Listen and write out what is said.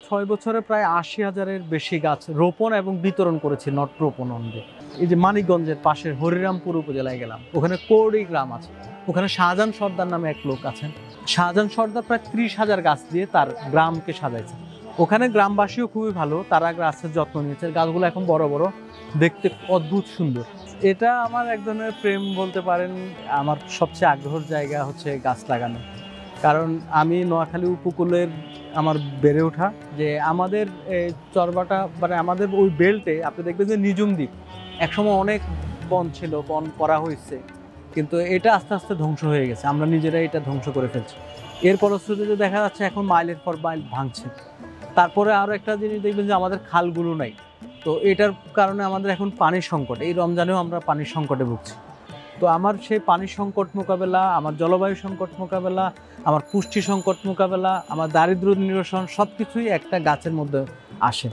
6 বছরে প্রায় ৮০,০০০-এর বেশি গাছ রোপণ এবং বিতরণ করেছি নট রোপণ অনলি। এই যে মানিকগঞ্জের পাশের হরিরামপুর উপজেলায় গেলাম, ওখানে কোরডি গ্রাম আছে, ওখানে শাহজাহান সর্দার নামে এক লোক আছেন। শাহজাহান সর্দার প্রায় ৩০,০০০ গাছ দিয়ে তার গ্রামকে সাজাইছে। ওখানে গ্রামবাসীও খুবই ভালো, তারা গাছের যত্ন নিয়েছে, গাছগুলো এখন বড় বড়, দেখতে অদ্ভুত সুন্দর। এটা আমার এক ধরনের প্রেম বলতে পারেন। আমার সবচেয়ে আগ্রহের জায়গা হচ্ছে গাছ লাগানো, কারণ আমি নোয়াখালী উপকূলের আমার বেড়ে ওঠা, যে আমাদের চরবাটা মানে আমাদের ওই বেল্টে আপনি দেখবেন যে নিঝুম দ্বীপ, একসময় অনেক বন ছিল, বন করা হয়েছে, কিন্তু এটা আস্তে আস্তে ধ্বংস হয়ে গেছে, আমরা নিজেরাই এটা ধ্বংস করে ফেলছি। এর ফলশ্রুতিতে দেখা যাচ্ছে এখন মাইলের পর মাইল ভাঙছে। তারপরে আরও একটা জিনিস দেখবেন যে আমাদের খালগুলো নাই, তো এটার কারণে আমাদের এখন পানির সংকট, এই রমজানেও আমরা পানির সংকটে ভুগছি। তো আমার সেই পানির সংকট মোকাবেলা, আমার জলবায়ু সংকট মোকাবেলা, আমার পুষ্টি সংকট মোকাবেলা, আমার দারিদ্র্য নিরসন, সব কিছুই একটা গাছের মধ্যে আসে।